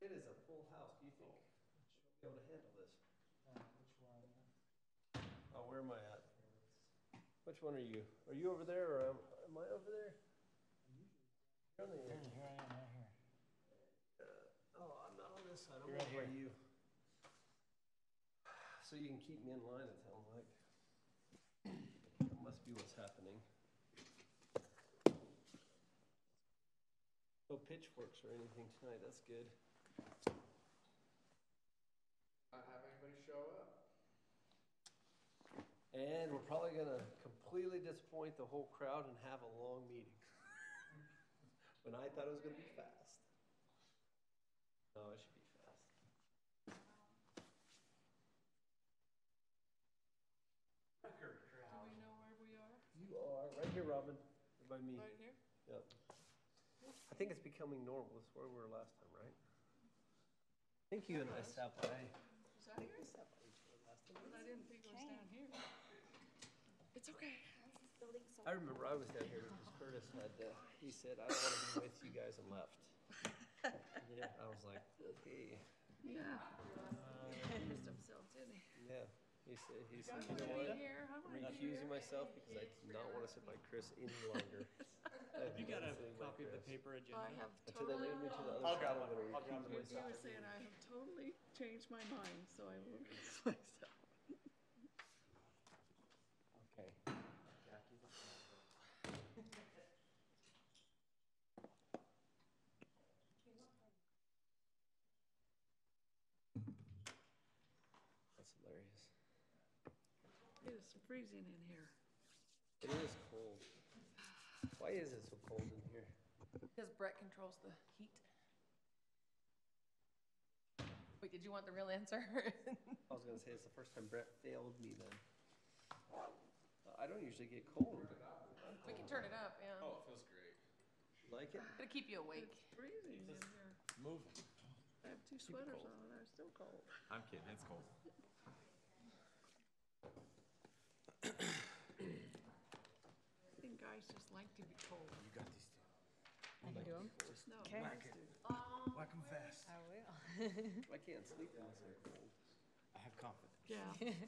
it is a full house. Do you think she'll be able to handle this? Which one? Oh, where am I at? Which one are you? Are you over there or am I over there? You're on the Here, edge. here I am, right here. Oh, I'm not on this side. I'm You're right over by here. you. So you can keep me in line, it sounds like. That must be what's happening. No pitchforks or anything tonight. That's good. Not have anybody show up. And we're probably going to completely disappoint the whole crowd and have a long meeting. When I thought it was going to be fast. No, it should be fast. Record crowd. Do we know where we are? You are right here, Robin. Right by me. Right here? Yep. I think it's becoming normal. It's where we were last time, right? I think you and I sat by. Was that here? Sat by each other last time. But I didn't think it was down here. It's okay. I remember I was down here because Curtis had, he said, I don't want to be with you guys and left. Yeah, I was like, okay. Yeah. He used himself, didn't he? Yeah. He said, You you want know to be what? here? I I'm want to be recusing here. myself because I do not want to sit by Chris any longer. You got a Sitting by copy of the Chris. paper agenda? I have Until they totally, move me to the other I'll side, grab I'm one. going to I'll grab recuse one. he myself. was saying I have totally changed my mind, so I will recuse myself. Okay. That's hilarious. It is freezing in here. It is cold. Why is it so cold in here? Because Brett controls the heat. Wait, did you want the real answer? I was gonna say it's the first time Brett failed me then. I don't usually get cold. We can turn it up, yeah. Oh, it feels great. Like it? It'll keep you awake. It's freezing in here. Moving. I have 2 sweaters on and I'm still cold. I'm kidding, it's cold. I think guys just like to be cold. You got these two. No, Okay. guys do. Whack them fast. I will. I can't sleep unless I'm cold. I have confidence. Yeah.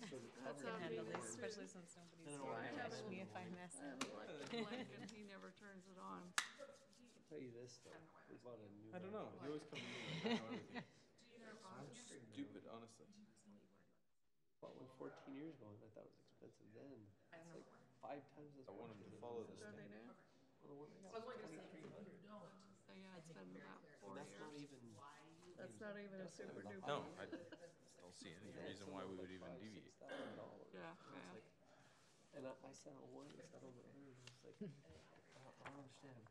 So the That's cover how Handle me this, is. especially since nobody's And here I to have catch a me if I mess I up. have an electric blanket, he never turns it on. I'll tell you this though. We bought a new I don't know. one. You always come to me and I know everything. Sounds stupid, honestly. Bought one 14 years ago and I thought it was expensive then. It's like 5 times as I want much him to as it follow is this Are now. they thing. now? Well, the one I got was 2,300. So yeah, it's been about 4 And that's not years. even. That's not even a super duper. No, I don't see any reason why we would even deviate. $6,000. Yeah, It's yeah. like, and I sat on one, I sat on the other, and it's like, I don't understand.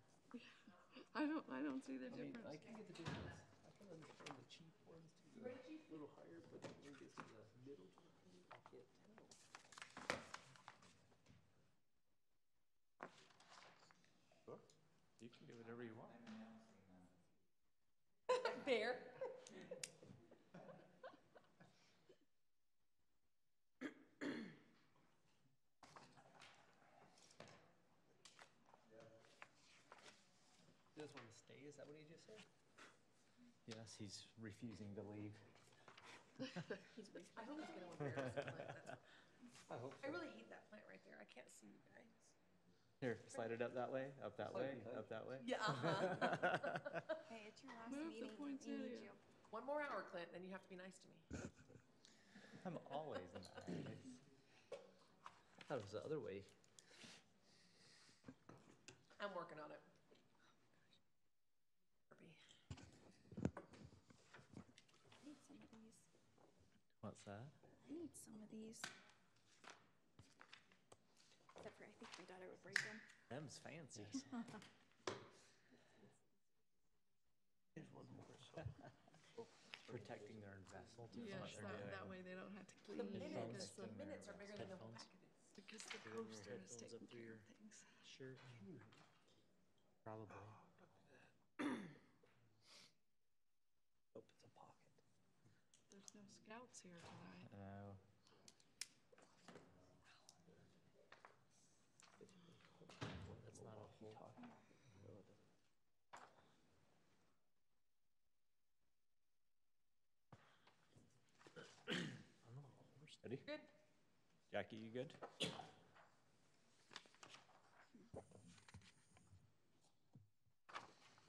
I don't see the I mean, I difference. can get the difference. I can understand the cheap ones to be a little higher, but when it gets to the middle to the thing, I can't tell. Sure. You can get whatever you want. Bear. You just want to stay? Is that what he just said? Yes, he's refusing to leave. I hope he's gonna embarrass the plant. I hope I so. really hate that plant right there. I can't see you guys. Here, slide it up that way, up that way, up that way. Yeah, Hey, it's your last Move the meeting. poinsettia. We need you. One more hour, Clint, then you have to be nice to me. I'm always in that. I thought it was the other way. I'm working on it. Kirby. I need some of these. What's that? I need some of these. Except for I think my daughter would break them. Them's fancy. Here's one more. So. Protecting their investment. is Yes, what they're doing. that way they don't have to The clean minutes, because the minutes are bigger than the whole Headphones? packet. because the Put your poster is headphones up taking to care your- of things. Sure. Probably. Hope it's a pocket. There's no scouts here tonight. Oh. That's not a whole. No, it doesn't. Ready? Good. Jackie, you good?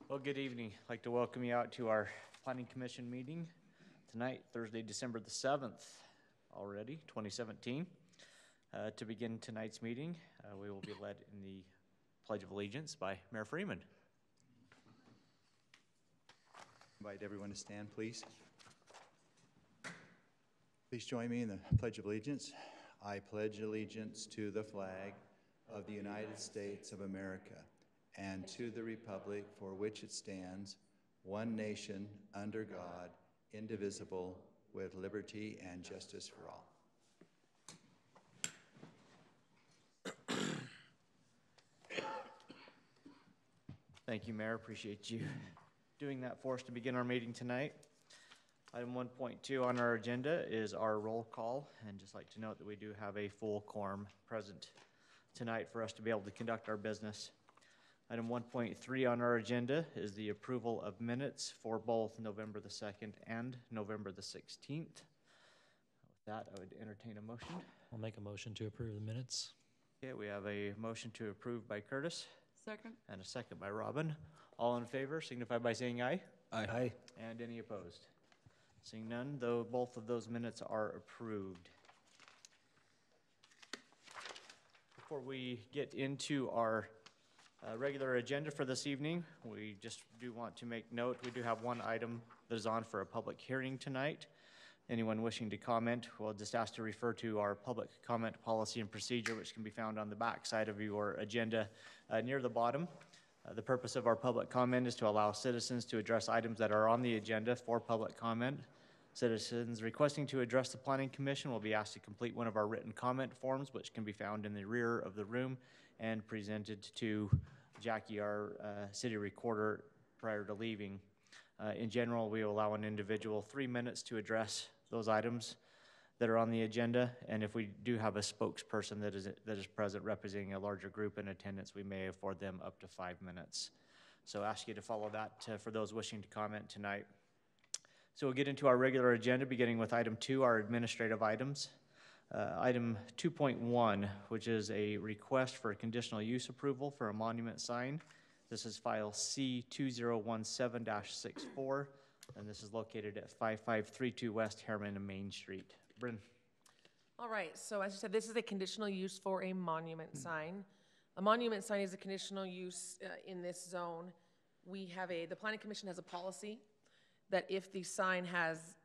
Well, good evening. I'd like to welcome you out to our Planning Commission meeting tonight, Thursday, December the 7th, already, 2017. To begin tonight's meeting, we will be led in the Pledge of Allegiance by Mayor Freeman. Invite everyone to stand, please. Please join me in the Pledge of Allegiance. I pledge allegiance to the flag of the United States of America and to the republic for which it stands, one nation, under God, indivisible, with liberty and justice for all. Thank you, Mayor. Appreciate you doing that for us to begin our meeting tonight. Item 1.2 on our agenda is our roll call, and just like to note that we do have a full quorum present tonight for us to be able to conduct our business. Item 1.3 on our agenda is the approval of minutes for both November the 2nd and November the 16th. With that, I would entertain a motion. I'll make a motion to approve the minutes. Okay, we have a motion to approve by Curtis Second? and a second by Robin. All in favor signify by saying aye. Aye. And any opposed? Seeing none, though both of those minutes are approved. Before we get into our regular agenda for this evening, we just do want to make note, we do have one item that is on for a public hearing tonight. Anyone wishing to comment, we'll just ask to refer to our public comment policy and procedure, which can be found on the back side of your agenda near the bottom. The purpose of our public comment is to allow citizens to address items that are on the agenda for public comment. Citizens requesting to address the Planning Commission will be asked to complete one of our written comment forms, which can be found in the rear of the room and presented to Jackie, our city recorder, prior to leaving. In general, we will allow an individual 3 minutes to address those items that are on the agenda, and if we do have a spokesperson that is present representing a larger group in attendance, we may afford them up to 5 minutes. So ask you to follow that for those wishing to comment tonight. So we'll get into our regular agenda, beginning with item 2, our administrative items. Item 2.1, which is a request for a conditional use approval for a monument sign. This is file C2017-64, and this is located at 5532 West Harriman and Main Street. Bryn. All right, so as you said, this is a conditional use for a monument sign. A monument sign is a conditional use in this zone. The Planning Commission has a policy that if the sign has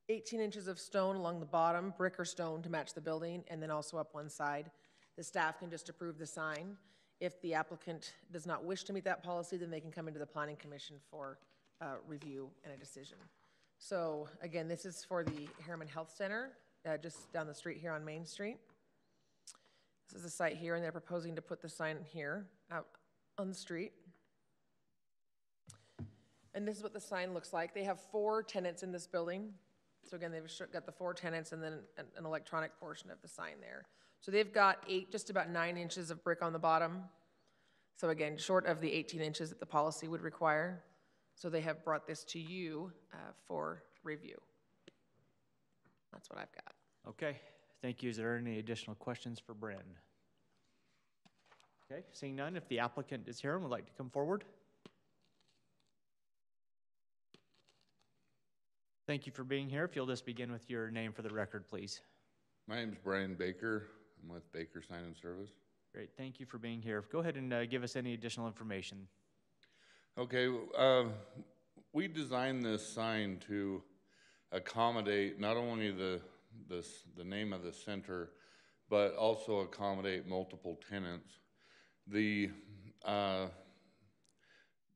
18 inches of stone along the bottom, brick or stone to match the building, and then also up one side, the staff can just approve the sign. If the applicant does not wish to meet that policy, then they can come into the Planning Commission for review and a decision. So again, this is for the Harriman Health Center, just down the street here on Main Street. This is the site here, and they're proposing to put the sign here out on the street. And this is what the sign looks like. They have 4 tenants in this building. So again, they've got the 4 tenants and then an electronic portion of the sign there. So they've got just about 9 inches of brick on the bottom. So again, short of the 18 inches that the policy would require. So they have brought this to you for review. That's what I've got. Okay, thank you. Is there any additional questions for Bryn? Okay, seeing none, if the applicant is here and would like to come forward. Thank you for being here. If you'll just begin with your name for the record, please. My name's Brian Baker. I'm with Baker Sign and Service. Great, thank you for being here. Go ahead and give us any additional information. Okay, we designed this sign to accommodate not only the name of the center, but also accommodate multiple tenants. The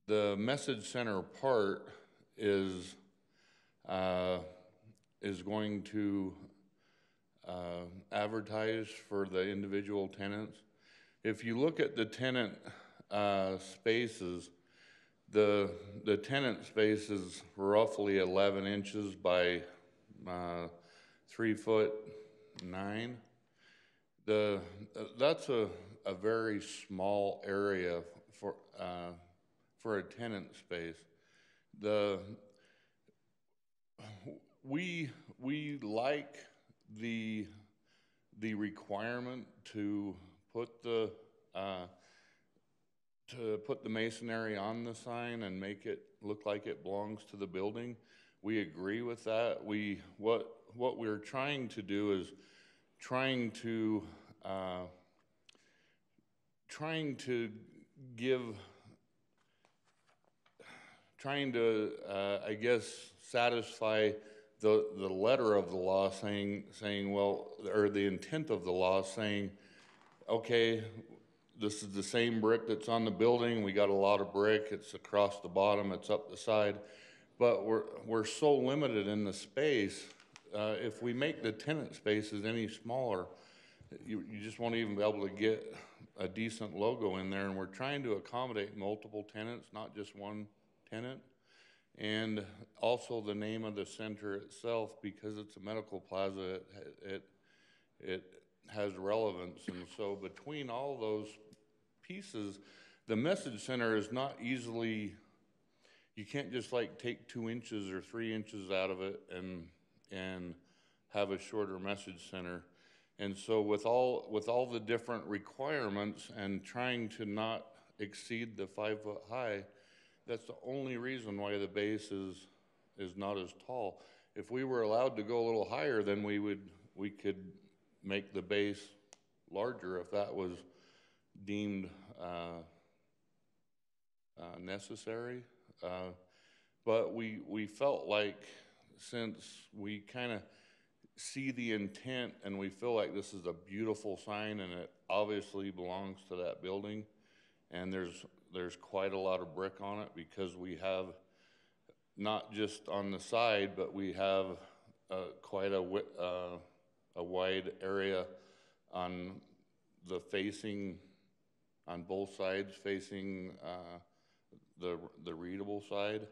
message center part is going to advertise for the individual tenants. If you look at the tenant spaces, the tenant space is roughly 11 inches by 3'9". That's a very small area for a tenant space. We like the requirement to put the masonry on the sign and make it look like it belongs to the building, we agree with that. What we're trying to do is trying to I guess, satisfy the letter of the law saying, well, or the intent of the law saying, okay, this is the same brick that's on the building. We got a lot of brick. It's across the bottom. It's up the side. But we're so limited in the space. If we make the tenant spaces any smaller, you just won't even be able to get a decent logo in there. And we're trying to accommodate multiple tenants, not just one tenant. And also the name of the center itself, because it's a medical plaza, it has relevance. And so between all those pieces, the message center is not easily, you can't just like take 2 inches or 3 inches out of it and have a shorter message center. And so with all the different requirements and trying to not exceed the 5 foot high, that's the only reason why the base is not as tall. If we were allowed to go a little higher, then we could make the base larger if that was deemed necessary. But we felt like, since we kind of see the intent and we feel like this is a beautiful sign and it obviously belongs to that building, and there's quite a lot of brick on it, because we have not just on the side, but we have quite a wide area on both sides facing the readable side.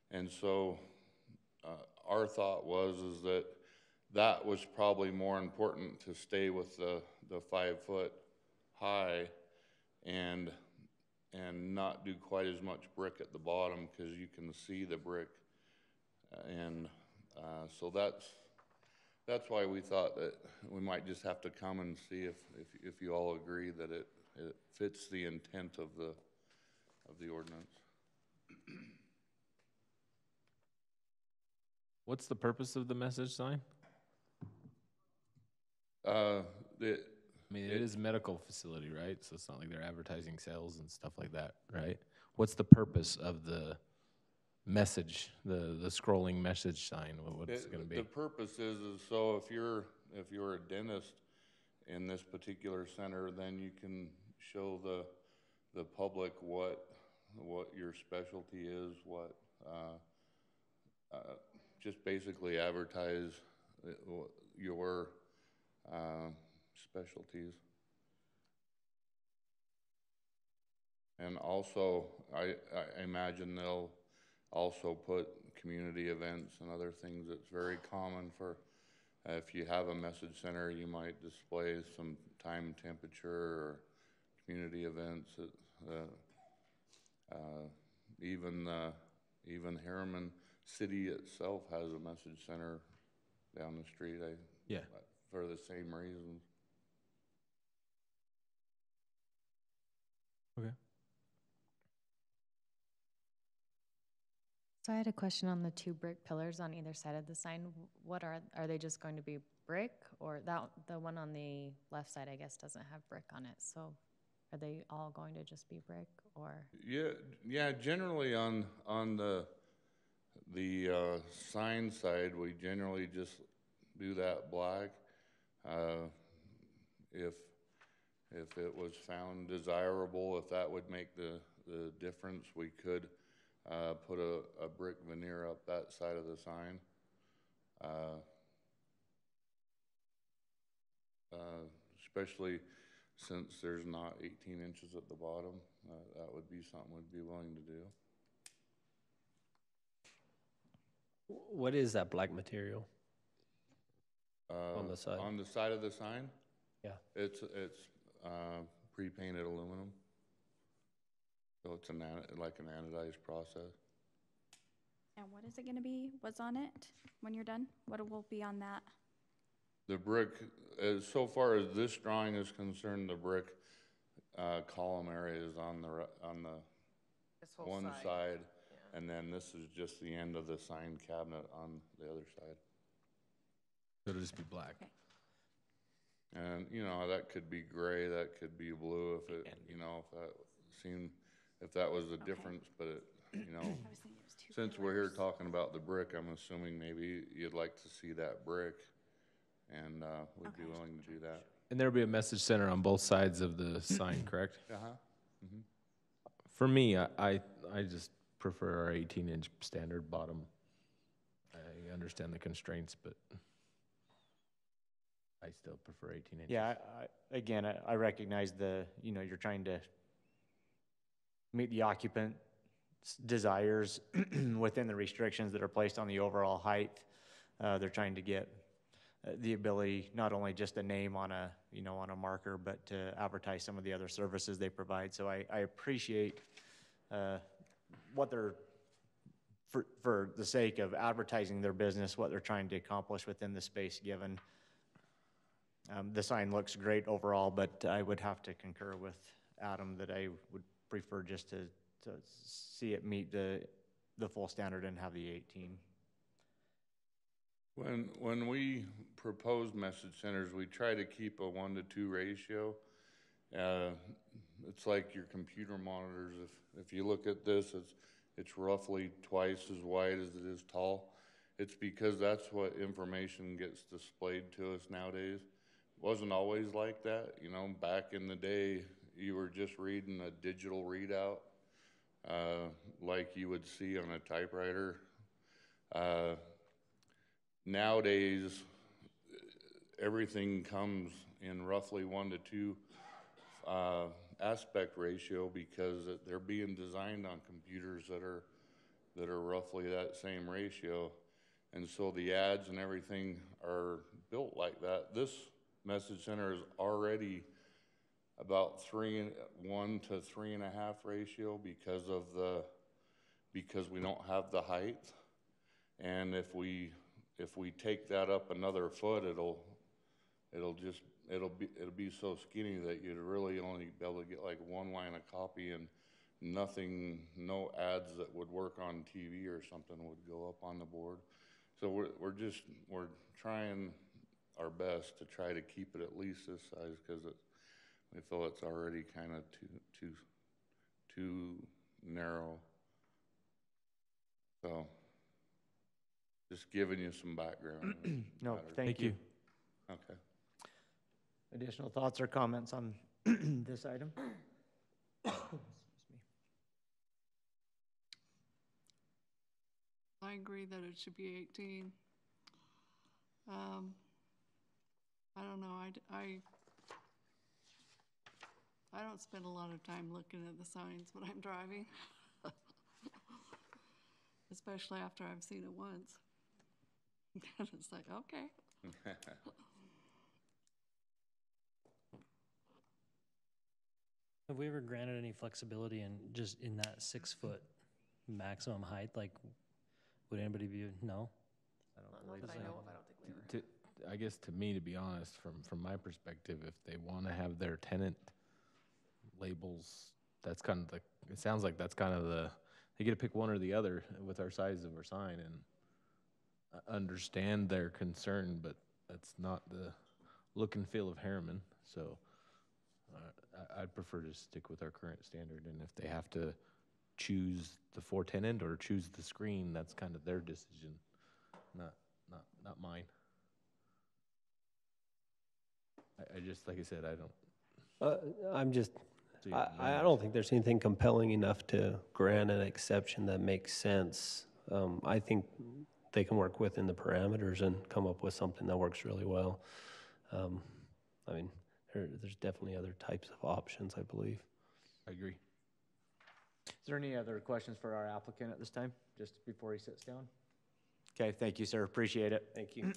And so our thought was that was probably more important to stay with the 5 foot high and not do quite as much brick at the bottom, because you can see the brick. And so that's why we thought that we might just have to come and see if you all agree that it fits the intent of the ordinance. What's the purpose of the message sign? I mean, it is a medical facility, right? So it's not like they're advertising sales and stuff like that, right? What's the purpose of the message, the scrolling message sign? What's it going to be? The purpose is so if you're a dentist in this particular center, then you can show the public what your specialty is, just basically advertise your specialties. And also, I imagine they'll also put community events and other things. It's very common for, if you have a message center, you might display some time, temperature, or community events. Even Harriman City itself has a message center down the street. For the same reasons. Okay. So I had a question on the 2 brick pillars on either side of the sign. What are they just going to be brick, or the one on the left side, I guess, doesn't have brick on it? So are they all going to just be brick, or? Yeah. Generally on the sign side, we generally just do that black. If it was found desirable, if that would make the difference, we could put a brick veneer up that side of the sign. Especially since there's not 18 inches at the bottom, that would be something we'd be willing to do. What is that black material? On the side? On the side of the sign? Yeah. It's pre-painted aluminum. So it's like an anodized process. And what is it going to be? What's on it when you're done? What will be on that? The brick, so far as this drawing is concerned, the brick column area is on the This whole one side. side, Yeah. and then this is just the end of the sign cabinet on the other side. It'll just be black. Okay. And, you know, that could be gray, that could be blue, if that was the difference, but it, you know, I was thinking it was two since we're here pillars. talking about the brick, I'm assuming maybe you'd like to see that brick, and, we'd be Okay. willing to do that. And there'll be a message center on both sides of the sign, correct? Uh-huh. For me, I just prefer our 18-inch standard bottom. I understand the constraints, but I still prefer 18 inches. Yeah, again, I recognize you're trying to meet the occupant's desires within the restrictions that are placed on the overall height. They're trying to get the ability, not only just a name on a marker, but to advertise some of the other services they provide. So I appreciate what they're, for the sake of advertising their business, what they're trying to accomplish within the space given. The sign looks great overall, but I would have to concur with Adam that I would prefer just to see it meet the full standard and have the 18. When we propose message centers, we try to keep a 1-to-2 ratio. It's like your computer monitors. If you look at this, it's roughly twice as wide as it is tall. It's because that's what information gets displayed to us nowadays. Wasn't always like that. You know, back in the day, you were just reading a digital readout like you would see on a typewriter. Nowadays, everything comes in roughly 1-to-2 aspect ratio because they're being designed on computers that are roughly that same ratio. And so the ads and everything are built like that. This message center is already about 1 to 3.5 ratio because we don't have the height. And if we take that up another foot, it'll be so skinny that you'd really only be able to get like one line of copy and no ads that would work on TV or something would go up on the board. So we're trying our best to try to keep it at least this size because we feel it's already kind of too narrow. So just giving you some background. No, matter. thank you. Okay. Additional thoughts or comments on this item? I agree that it should be 18. I don't know, I don't spend a lot of time looking at the signs when I'm driving. Especially after I've seen it once. It's like, okay. Have we ever granted any flexibility in that 6-foot maximum height? Like, would anybody be, no? Not that I know of, I don't think we ever. I guess to me, to be honest, from my perspective, if they want to have their tenant labels, that's kind of it sounds like that's kind of they get to pick one or the other with our size of our sign, and I understand their concern, but that's not the look and feel of Harriman. So I'd prefer to stick with our current standard, and if they have to choose the 4 tenant or choose the screen, that's kind of their decision, not mine. I just, like I said, I don't. I don't think there's anything compelling enough to grant an exception that makes sense. I think they can work within the parameters and come up with something that works really well. I mean, there's definitely other types of options, I believe. I agree. Is there any other questions for our applicant at this time, just before he sits down? Okay, thank you, sir. Appreciate it. Thank you.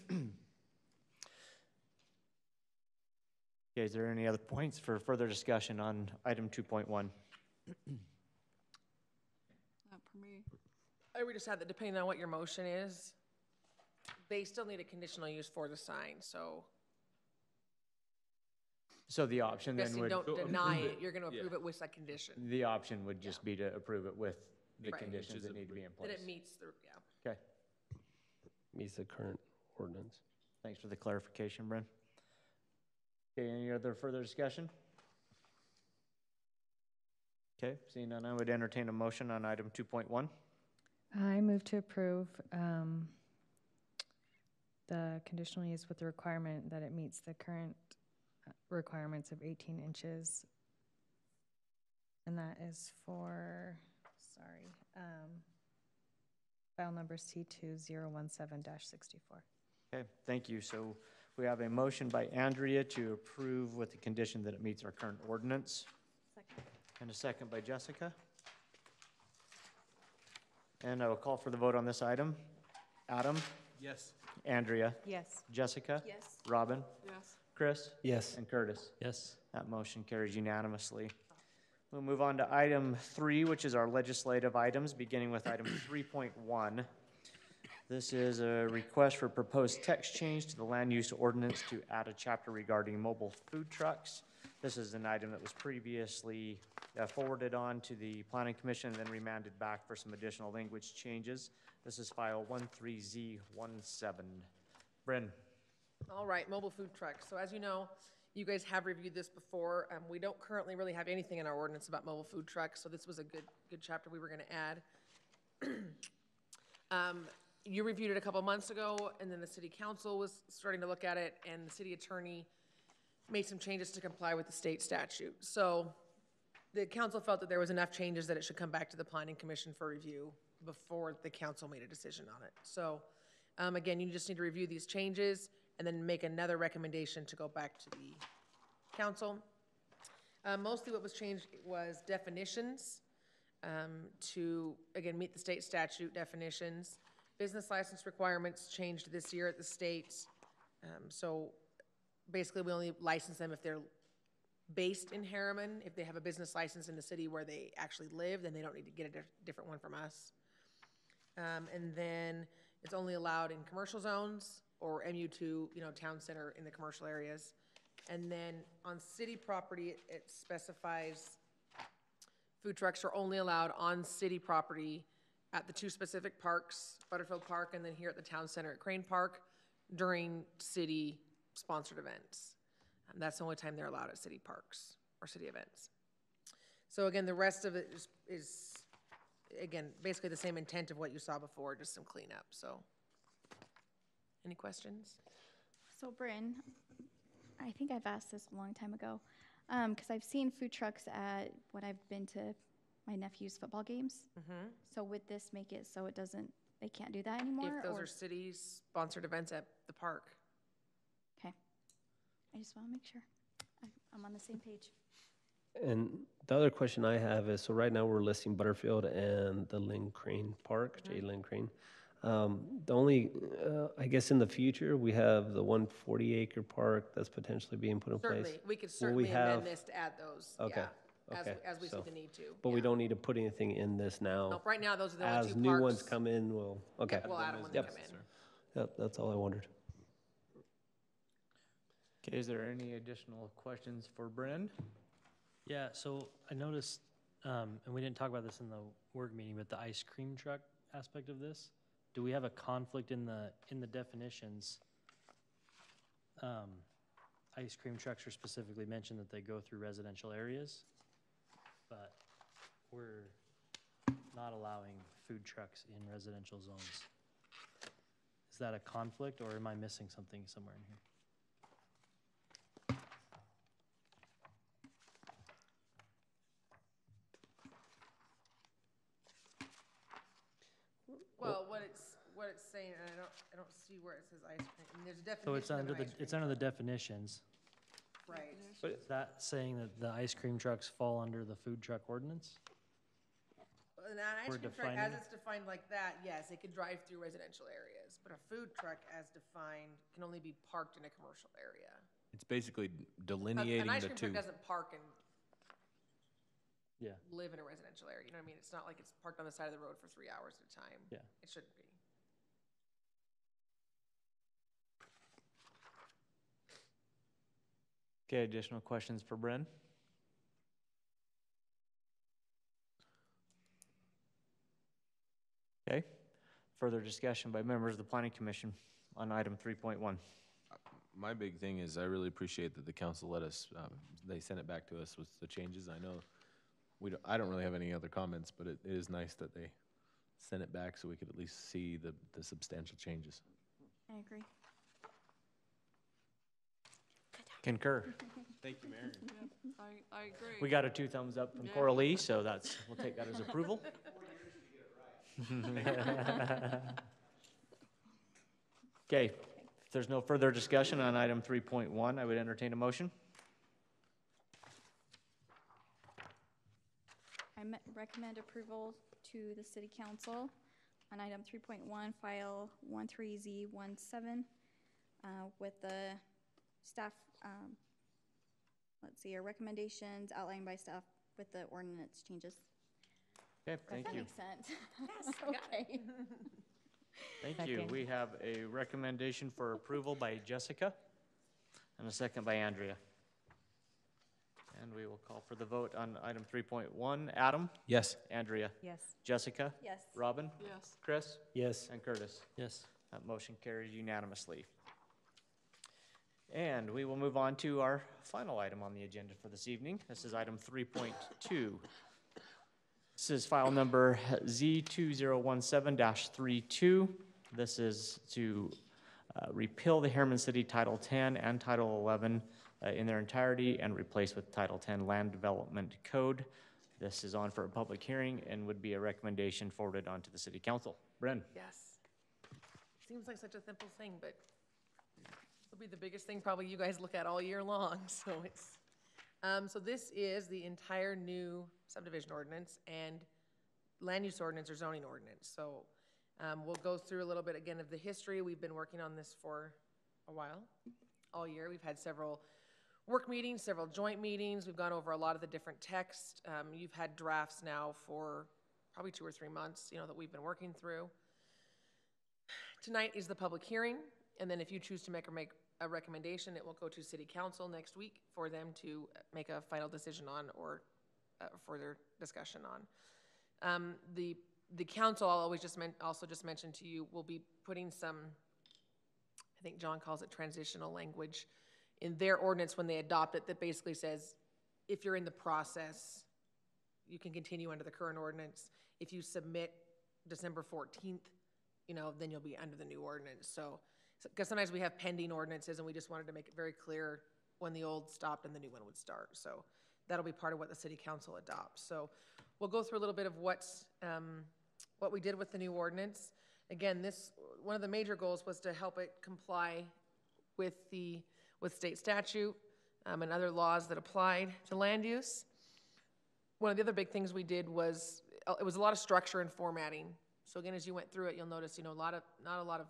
Okay, is there any other points for further discussion on item 2.1? Not for me. I would just add that depending on what your motion is, they still need a conditional use for the sign, so So the option then Suggesting would, don't deny it, you're gonna Yeah. approve it with a condition, the option would just be to approve it with the Right. conditions Inches that of need to be in that place. it meets the, yeah. Okay, Meets the current ordinance. thanks for the clarification, Bryn. Okay, any other further discussion? Okay, seeing none, I would entertain a motion on item 2.1. I move to approve the conditional use with the requirement that it meets the current requirements of 18 inches. And that is for, file number C2017-64. Okay, thank you. So we have a motion by Andrea to approve with the condition that it meets our current ordinance. Second. And a second by Jessica. And I will call for the vote on this item. Adam? Yes. Andrea? Yes. Jessica? Yes. Robin? Yes. Chris? Yes. And Curtis? Yes. That motion carries unanimously. We'll move on to item 3, which is our legislative items, beginning with item 3.1. This is a request for proposed text change to the land use ordinance to add a chapter regarding mobile food trucks. This is an item that was previously forwarded on to the Planning Commission and then remanded back for some additional language changes. This is file 13Z17. Bryn? All right, mobile food trucks. So as you know, you guys have reviewed this before. We don't currently really have anything in our ordinance about mobile food trucks, so this was a good chapter we were gonna add. You reviewed it a couple months ago, and then the city council was starting to look at it, and the city attorney made some changes to comply with the state statute. So the council felt that there was enough changes that it should come back to the planning commission for review before the council made a decision on it. So, again, you just need to review these changes and then make another recommendation to go back to the council. Mostly what was changed was definitions, to, again, meet the state statute definitions. Business license requirements changed this year at the state. So basically, we only license them if they're based in Harriman. If they have a business license in the city where they actually live, then they don't need to get a different one from us. And then it's only allowed in commercial zones or MU2, you know, town center in the commercial areas. And then on city property, it specifies food trucks are only allowed on city property at the 2 specific parks, Butterfield Park and then here at the town center at Crane Park during city-sponsored events. And that's the only time they're allowed at city parks or city events. So again, the rest of it is again, basically the same intent of what you saw before, just some cleanup, so. Any questions? So Bryn, I think I've asked this a long time ago, because I've seen food trucks at when I've been to my nephew's football games. Mm-hmm. So would this make it so it doesn't, they can't do that anymore? If those or- are city-sponsored events at the park. Okay. I just want to make sure I'm on the same page. And the other question I have is, so right now we're listing Butterfield and the Lynn Crane Park, J. Lynn Crane. The only, I guess in the future, we have the 140-acre park that's potentially being put in place. Certainly, we could Will we certainly amend have- this to add those, Okay, yeah, okay, as we see so- the need to. But we yeah. don't need to put anything in this now. Nope, right now, those are the only 2 As parks. new ones come in, we'll, okay. Yep, we'll add them when they Yep. come in. Yep, that's all I wondered. Okay, is there any additional questions for Bryn? Yeah, so I noticed, and we didn't talk about this in the work meeting, but the ice cream truck aspect of this, do we have a conflict in the definitions? Ice cream trucks are specifically mentioned that they go through residential areas, but we're not allowing food trucks in residential zones. Is that a conflict, or am I missing something somewhere in here? Well, what it's saying, and I don't see where it says ice cream, I mean, there's a definition So it's of under an the, ice cream it's under the truck. definitions. Right. Is that saying that the ice cream trucks fall under the food truck ordinance? An ice We're cream truck, as defining it? it's defined like that, yes, it could drive through residential areas, but a food truck as defined can only be parked in a commercial area. It's basically An delineating ice the cream two. truck doesn't park and Yeah. live in a residential area, you know what I mean? It's not like it's parked on the side of the road for 3 hours at a time. Yeah. It shouldn't be. Okay, additional questions for Bren? Okay, further discussion by members of the Planning Commission on item 3.1. My big thing is I really appreciate that the council let us, they sent it back to us with the changes. I know I don't really have any other comments, but it is nice that they sent it back so we could at least see the substantial changes. I agree. Concur. Thank you, Mayor. I agree. We got a 2 thumbs up from Yeah. Coralie, so we'll take that as approval. Okay, if there's no further discussion on item 3.1, I would entertain a motion. Recommend approval to the city council on item 3.1, file 13Z17, with the staff, our recommendations outlined by staff with the ordinance changes. Okay, thank you. That makes sense. Okay. Thank you. Second. We have a recommendation for approval by Jessica and a second by Andrea. And we will call for the vote on item 3.1. Adam? Yes. Andrea? Yes. Jessica? Yes. Robin? Yes. Chris? Yes. And Curtis? Yes. That motion carries unanimously. And we will move on to our final item on the agenda for this evening. This is item 3.2. This is file number Z2017-32. This is to repeal the Harriman City Title 10 and Title 11 in their entirety and replace with Title 10 Land Development Code. This is on for a public hearing and would be a recommendation forwarded on to the City Council. Bren? Yes. Seems like such a simple thing, but it'll be the biggest thing probably you guys look at all year long, so it's, so this is the entire new subdivision ordinance and land use ordinance or zoning ordinance. So we'll go through a little bit again of the history. We've been working on this for a while, all year. We've had several work meetings, several joint meetings. We've gone over a lot of the different text. You've had drafts now for probably 2 or 3 months, that we've been working through. Tonight is the public hearing, and then if you choose to make a recommendation, it will go to City Council next week for them to make a final decision on or further discussion on. The council, I'll always also just mention to you, will be putting some, I think John calls it transitional language, in their ordinance when they adopt it that basically says, if you're in the process, you can continue under the current ordinance. If you submit December 14th, then you'll be under the new ordinance. So, because sometimes we have pending ordinances and we just wanted to make it very clear when the old stopped and the new one would start. So that'll be part of what the City Council adopts. So we'll go through a little bit of what we did with the new ordinance. Again, one of the major goals was to help it comply with state statute and other laws that applied to land use. One of the other big things we did was, it was a lot of structure and formatting. So again, as you went through it, you'll notice, not a lot of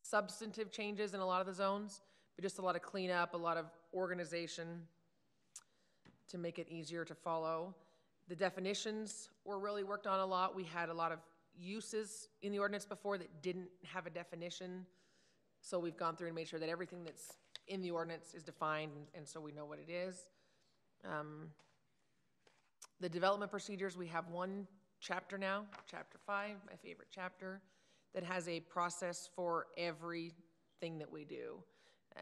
substantive changes in a lot of the zones, but just a lot of cleanup, a lot of organization to make it easier to follow. The definitions were really worked on a lot. We had a lot of uses in the ordinance before that didn't have a definition. So we've gone through and made sure that everything that's in the ordinance is defined, and so we know what it is. The development procedures, we have one chapter now, chapter 5, my favorite chapter, that has a process for everything that we do.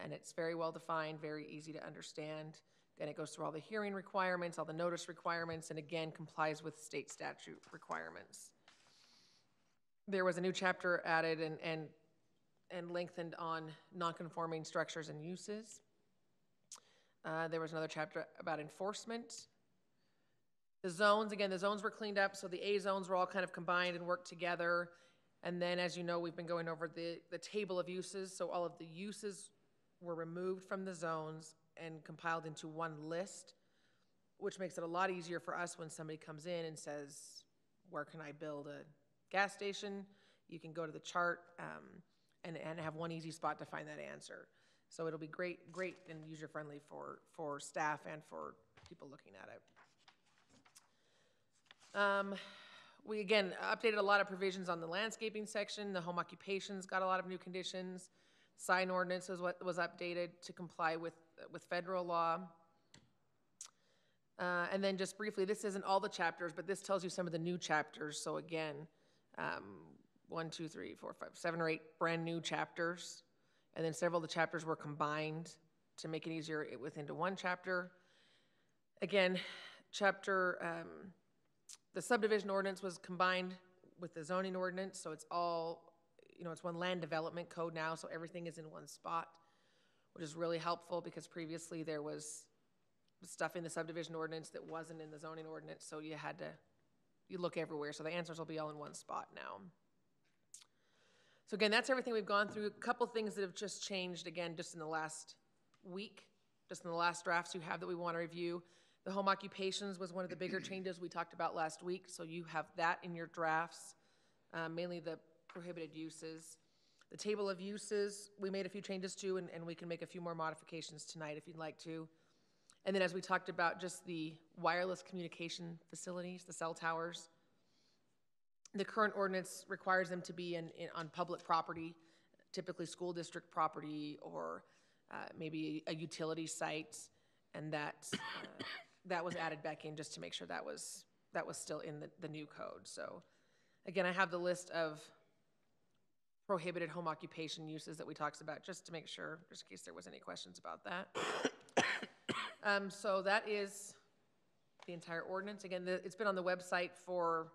And it's very well defined, very easy to understand. And it goes through all the hearing requirements, all the notice requirements, and again, complies with state statute requirements. There was a new chapter added and lengthened on non-conforming structures and uses. There was another chapter about enforcement. The zones, again, the zones were cleaned up, so the A zones were all kind of combined and worked together. And then, as you know, we've been going over the table of uses, so all of the uses were removed from the zones and compiled into one list, which makes it a lot easier for us when somebody comes in and says, where can I build a gas station? You can go to the chart and have one easy spot to find that answer. So it'll be great and user-friendly for staff and for people looking at it. We, again, updated a lot of provisions on the landscaping section. The home occupations got a lot of new conditions. Sign ordinance was what was updated to comply with with federal law. And then just briefly, this isn't all the chapters, but this tells you some of the new chapters. So again, 1, 2, 3, 4, 5, 7 or 8 brand new chapters. And then several of the chapters were combined to make it easier into one chapter. Again, the subdivision ordinance was combined with the zoning ordinance, so it's all, it's one land development code now, so everything is in one spot, which is really helpful because previously there was stuff in the subdivision ordinance that wasn't in the zoning ordinance, so you look everywhere. So the answers will be all in one spot now. So again, that's everything we've gone through. A couple things that have just changed, again, just in the last week, just in the last drafts you have that we want to review. The home occupations was one of the bigger changes we talked about last week, so you have that in your drafts, mainly the prohibited uses. The table of uses, we made a few changes to, and we can make a few more modifications tonight if you'd like to. And then as we talked about, just the wireless communication facilities, the cell towers. The current ordinance requires them to be on public property, typically school district property or maybe a utility site, and that was added back in just to make sure that was still in the new code. So again, I have the list of prohibited home occupation uses that we talked about just to make sure, just in case there was any questions about that. So that is the entire ordinance. Again, it's been on the website for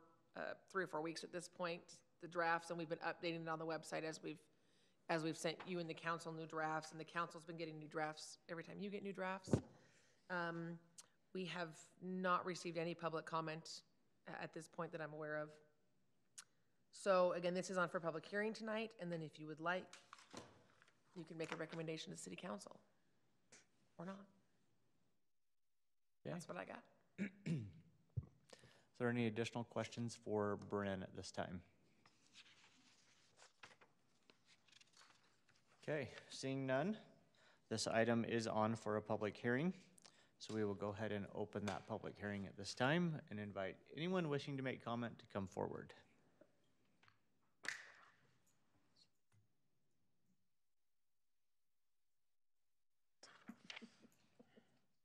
3 or 4 weeks at this point, the drafts, and we've been updating it on the website as we've sent you and the council new drafts, and the council's been getting new drafts every time you get new drafts. We have not received any public comment at this point that I'm aware of. So again, this is on for public hearing tonight, and then if you would like, you can make a recommendation to city council or not. Okay. That's what I got. Is there any additional questions for Bryn at this time? Okay, seeing none, this item is on for a public hearing. So we will go ahead and open that public hearing at this time and invite anyone wishing to make comment to come forward.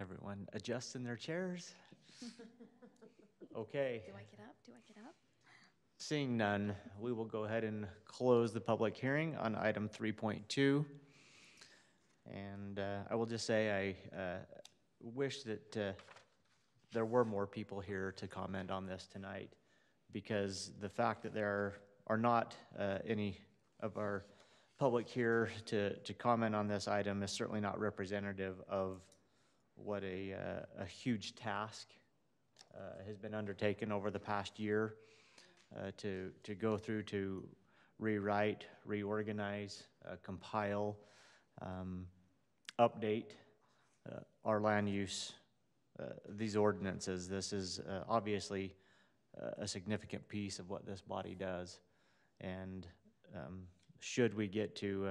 Everyone adjust in their chairs. Okay. Do I get up? Do I get up? Seeing none, we will go ahead and close the public hearing on item 3.2. And I will just say I wish that there were more people here to comment on this tonight, because the fact that there are not any of our public here to comment on this item is certainly not representative of what a huge task has been undertaken over the past year to go through to rewrite, reorganize, compile, update our land use, these ordinances. This is obviously a significant piece of what this body does. And should we get to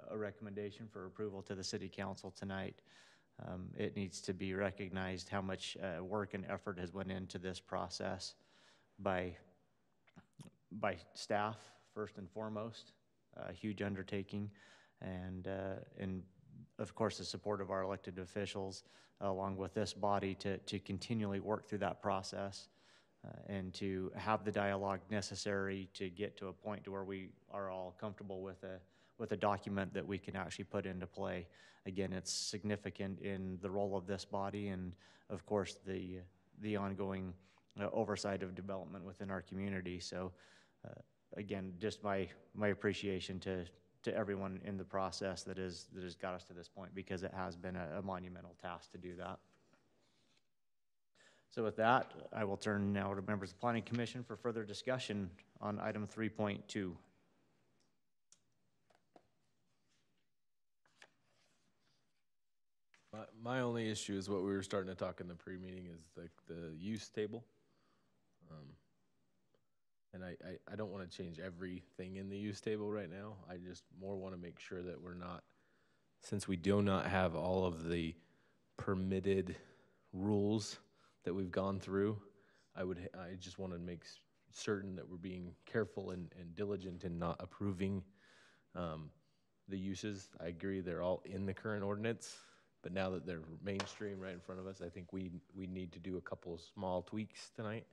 a recommendation for approval to the city council tonight, it needs to be recognized how much work and effort has went into this process by staff, first and foremost, a huge undertaking, and of course the support of our elected officials, along with this body, to continually work through that process and to have the dialogue necessary to get to a point to where we are all comfortable with a document that we can actually put into play. Again, it's significant in the role of this body and, of course, the ongoing oversight of development within our community. So, again, just my appreciation to everyone in the process that has got us to this point, because it has been a monumental task to do that. So with that, I will turn now to members of the Planning Commission for further discussion on item 3.2. My only issue is what we were starting to talk in the pre-meeting is the use table. And I don't want to change everything in the use table right now. I just more want to make sure that we're not, since we do not have all of the permitted rules that we've gone through, I just want to make certain that we're being careful and diligent in not approving the uses. I agree they're all in the current ordinance, But now that they're mainstream right in front of us, I think we need to do a couple of small tweaks tonight.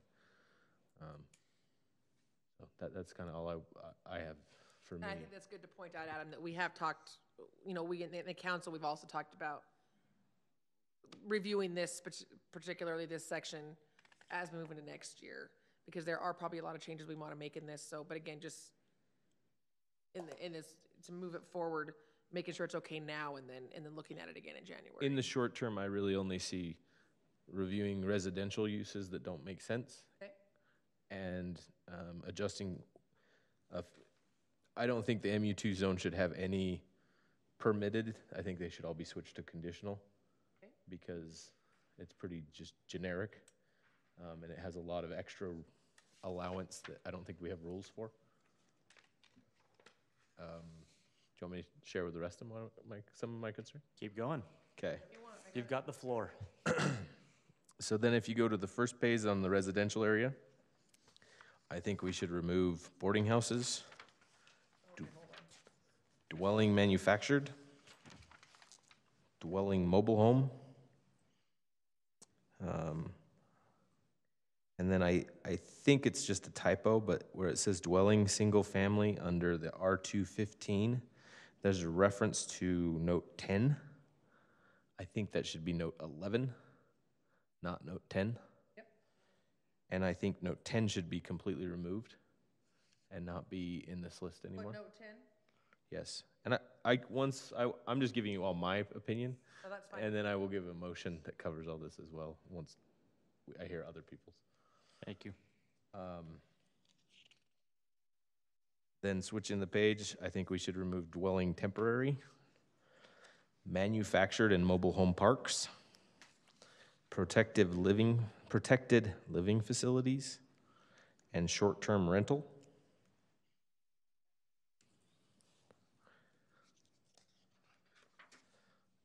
So that's kind of all I have for me. And I think that's good to point out, Adam, that we have talked, you know, we in the council, we've also talked about reviewing this, particularly this section, as we move into next year, because there are probably a lot of changes we want to make in this. So, but again, just in this, to move it forward, making sure it's okay now, and then looking at it again in January. In the short term, I really only see reviewing residential uses that don't make sense. Okay. And adjusting. I don't think the MU2 zone should have any permitted. I think they should all be switched to conditional. Okay. Because it's pretty just generic, and it has a lot of extra allowance that I don't think we have rules for. Do you want me to share with the rest of some of my concerns? Keep going. Okay. You've got the floor. So then if you go to the first page on the residential area, I think we should remove boarding houses, dwelling manufactured, dwelling mobile home. And then I think it's just a typo, but where it says dwelling single family under the R215, there's a reference to note 10. I think that should be note 11, not note 10. Yep. And I think note 10 should be completely removed and not be in this list anymore. Footnote 10? Yes. And I'm just giving you all my opinion. Oh, that's fine. And then I will give a motion that covers all this as well once I hear other people's. Thank you. Then switching the page, I think we should remove dwelling temporary, manufactured and mobile home parks, protected living facilities, and short-term rental.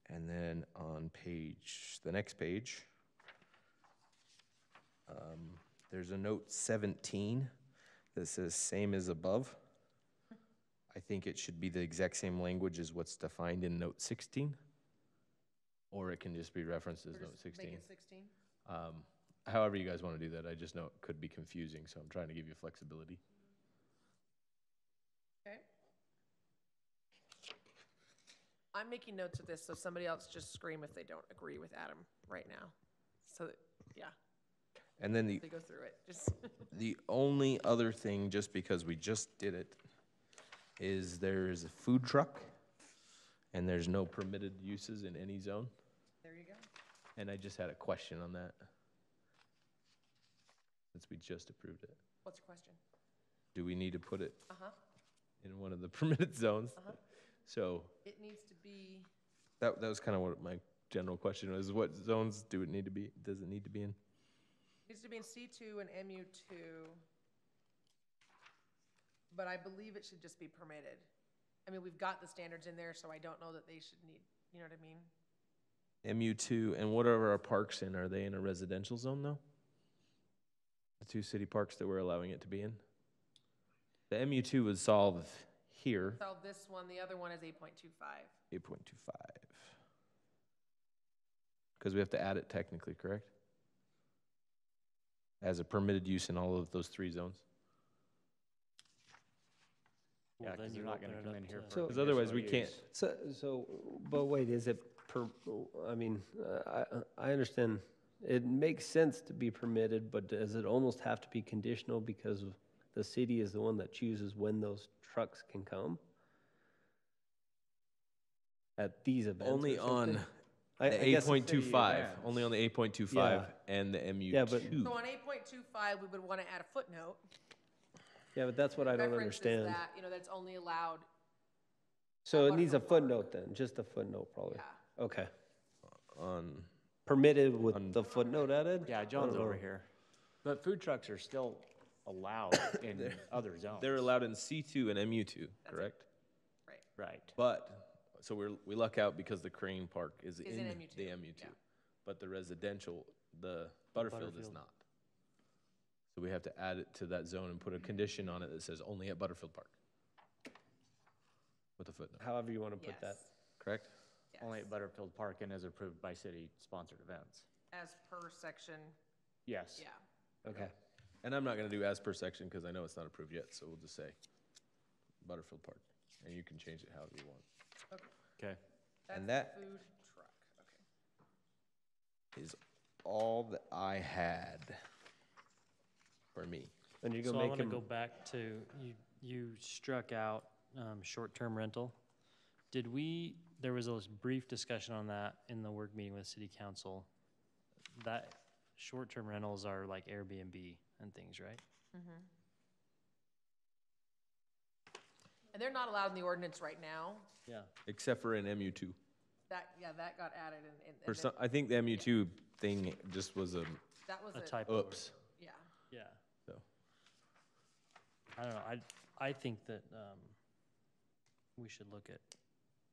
And then on the next page, there's a note 17 that says same as above. I think it should be the exact same language as what's defined in note 16, or it can just be referenced as note 16. Make it 16? However you guys want to do that, I just know it could be confusing, so I'm trying to give you flexibility. Okay. I'm making notes of this, so somebody else just scream if they don't agree with Adam right now. So, yeah, And then they go through it. Just the only other thing, just because we just did it, is there's a food truck, and there's no permitted uses in any zone. there you go. And I just had a question on that, since we just approved it. What's your question? Do we need to put it Uh-huh. in one of the permitted zones? Uh-huh. So It needs to be, that was kind of what my general question was. What zones does it need to be in? needs to be in C2 and MU2, but I believe it should just be permitted. I mean, we've got the standards in there, so I don't know that they should need, you know what I mean? MU2, and what are our parks in? Are they in a residential zone though? The two city parks that we're allowing it to be in? The MU2 would solve here, So this one, the other one is 8.25. 8.25. Because we have to add it technically, correct? As a permitted use in all of those three zones? Well, Yeah, then 'cause you they're not open gonna it come up in here to- for- Because otherwise we can't. But wait, is it I mean, I understand it makes sense to be permitted, but does it almost have to be conditional because the city is the one that chooses when those trucks can come? At these events? or Only on something? I the guess- 8.25, only on the 8.25 Yeah. and the MU2. Yeah, but- So on 8.25, we would want to add a footnote. Yeah, but that's what I don't References understand. that, you know, that's only allowed, So at it needs a Butterfield Park. footnote then, just a footnote probably. yeah. Okay. On Permitted with the footnote added? Yeah, John's I don't over know. here. But food trucks are still allowed in other zones. They're allowed in C2 and MU2, correct? Right. Right. But, so we luck out because the Crane Park is Is in in MU2, the MU2. yeah. But the residential, the Butterfield is Butterfield. not. So we have to add it to that zone and put a condition on it that says only at Butterfield Park. With a footnote, However you want to put that. Yes. correct? only Yes. at Butterfield Park and as approved by city-sponsored events. As per section, Yes. yeah. Okay. And I'm not gonna do as per section, because I know it's not approved yet, so we'll just say Butterfield Park, and you can change it however you want. Okay. That's And the that- food truck, okay. Is all that I had for me. And you So go I make want to them, go back to, you struck out short-term rental. Did we, there was a brief discussion on that in the work meeting with city council. That short-term rentals are like Airbnb and things, right? And they're not allowed in the ordinance right now. Yeah. Except for in MU2. That, yeah, that got added and For then some, I think the MU2 thing just was a that was A a, typo. oops. yeah. Yeah. So, I don't know, I think that we should look at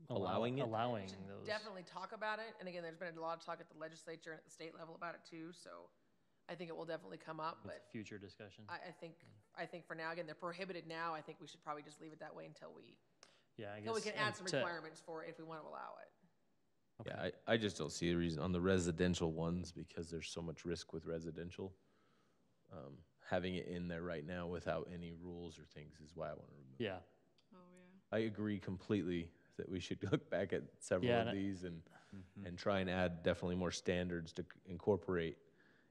Allowing it? allowing We should those. definitely talk about it, and again, there's been a lot of talk at the legislature and at the state level about it too, so I think it will definitely come up, It's but a future discussion. I think for now, again, they're prohibited now, I think we should probably just leave it that way until we can add some requirements for it if we want to allow it. yeah, I just don't see a reason on the residential ones, because there's so much risk with residential. Having it in there right now without any rules or things is why I want to remove it. Yeah, Oh, yeah. I agree completely that we should look back at several Yeah, of and these and try and add definitely more standards to incorporate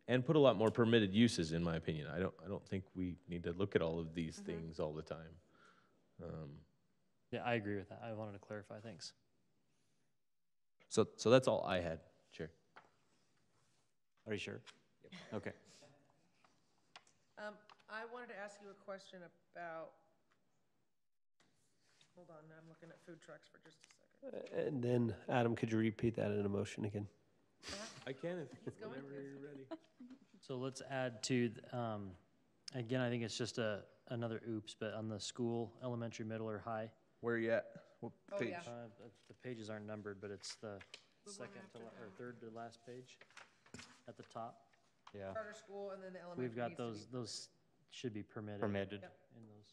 and put a lot more permitted uses, in my opinion. I don't think we need to look at all of these things all the time. yeah, I agree with that. I wanted to clarify, thanks. So that's all I had, Chair. Are you sure? Okay. I wanted to ask you a question about, hold on, I'm looking at food trucks for just a second. and then, Adam, could you repeat that in a motion again? I can He's going. you're ready. So let's add to, again, I think it's just another oops, but on the school, elementary, middle, or high, Where are you at? What Oh, page? yeah. the pages aren't numbered, but it's the one second to, after or third to last page at the top. Yeah. Charter school and then the elementary We've got needs to be- those should be permitted. Permitted. Yep. In those.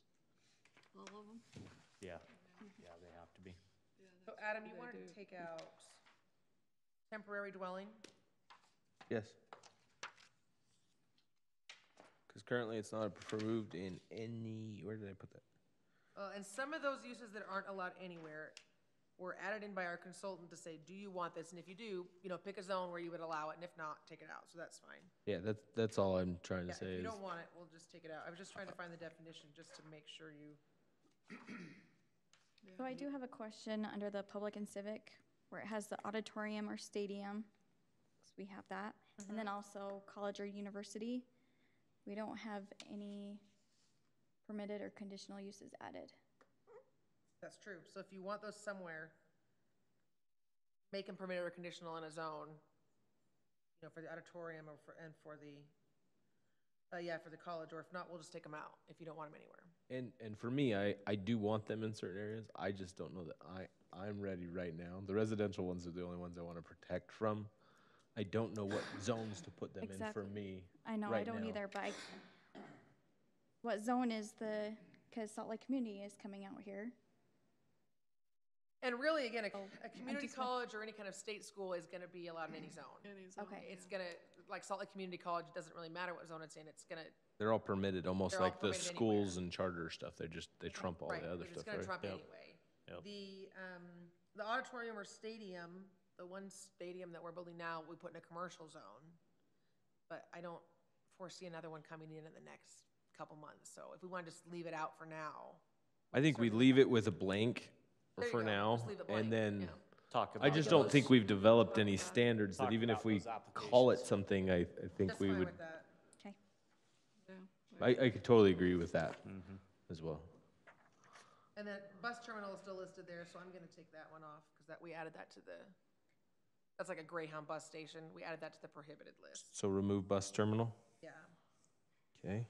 All of them? Yeah. Yeah, they have to be. Yeah, So that's Adam, what you they wanted do. to take out temporary dwelling? Yes. Because currently it's not approved in any, where did I put that? And some of those uses that aren't allowed anywhere were added in by our consultant to say, do you want this? And if you do, pick a zone where you would allow it, and if not, take it out, so that's fine. Yeah, that's all I'm trying to Yeah, say if you is, don't want it, we'll just take it out. I was just trying to find the definition, just to make sure you, So I do have a question under the public and civic, where it has the auditorium or stadium. So we have that. And then also college or university. We don't have any permitted or conditional uses added. that's true. So if you want those somewhere, make them permitted or conditional in a zone, for the auditorium or for the college, or if not, we'll just take them out if you don't want them anywhere. and for me, I do want them in certain areas. I just don't know that I'm ready right now. The residential ones are the only ones I want to protect from. I don't know what zones to put them in for Exactly. me. I know, I right don't now. either, but what zone is because Salt Lake Community is coming out here. And really, again, a community just want- college or any kind of state school is gonna be allowed in any zone. Any zone, Okay. It's gonna, like Salt Lake Community College, it doesn't really matter what zone it's in, it's gonna, They're all permitted, almost They're all like the permitted schools and charter stuff. They trump all right, the other it's stuff, gonna right? trump Yep. anyway. Yep. The auditorium or stadium, the one stadium that we're building now, we put in a commercial zone. But I don't foresee another one coming in the next couple months, so if we wanna just leave it out for now. I think we leave it with a blank There you for go, now, just leave it blank, and then yeah. Talk about I just don't those. think we've developed any standards that Talk even if about we those call it applications. something, I think That's we fine would. with that. Okay. Yeah. I could totally agree with that as well. And then bus terminal is still listed there, so I'm gonna take that one off, because we added that to that's like a Greyhound bus station, we added that to the prohibited list, So remove bus terminal. yeah. Okay.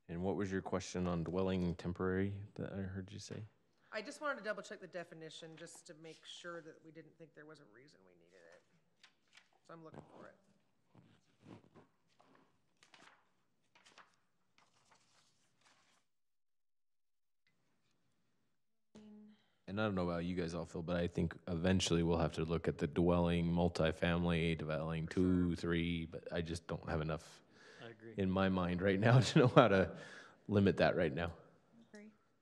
And what was your question on dwelling temporary that I heard you say? I just wanted to double check the definition, just to make sure that we didn't think there was a reason we needed it. So I'm looking for it. And I don't know about you guys all feel, but I think eventually we'll have to look at the dwelling, multifamily, dwelling 2, 3, but I just don't have enough I agree. in my mind right now to know how to limit that right now.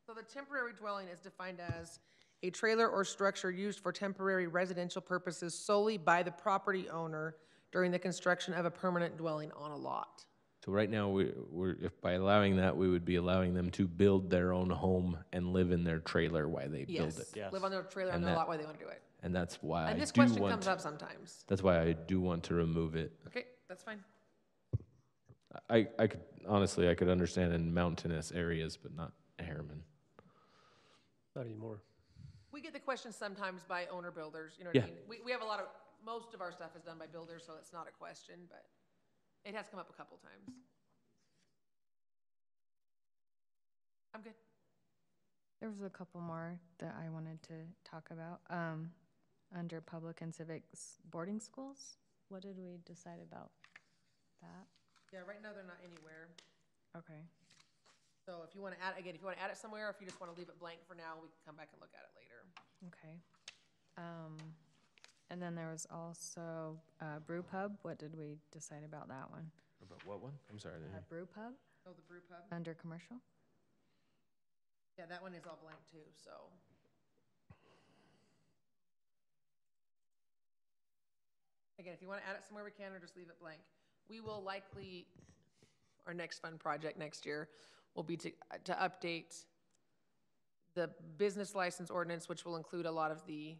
So the temporary dwelling is defined as a trailer or structure used for temporary residential purposes solely by the property owner during the construction of a permanent dwelling on a lot. So right now, if by allowing that, we would be allowing them to build their own home and live in their trailer while they build Yes, it. Yes. live on their trailer on And their that- lot while they want to do it. And that's why I And this do question want, comes up sometimes. that's why I do want to remove it. Okay, that's fine. I could, honestly, I could understand in mountainous areas, but not Harriman. Not anymore. We get the question sometimes by owner builders, you know what I Yeah. mean? We have a lot of, most of our stuff is done by builders, so it's not a question, but it has come up a couple times. I'm good. There was a couple more that I wanted to talk about. Under public and civics boarding schools, what did we decide about that? Yeah, right now they're not anywhere. Okay. So if you want to add, again, if you want to add it somewhere, or if you just want to leave it blank for now, we can come back and look at it later. Okay. And then there was also brew pub. What did we decide about that one? About what one? I'm sorry. I didn't hear. Brew pub Oh, the brew pub? under commercial? Yeah, that one is all blank too, so. Again, if you want to add it somewhere, we can, or just leave it blank. We will likely, our next fund project next year will be to update the business license ordinance, which will include a lot of the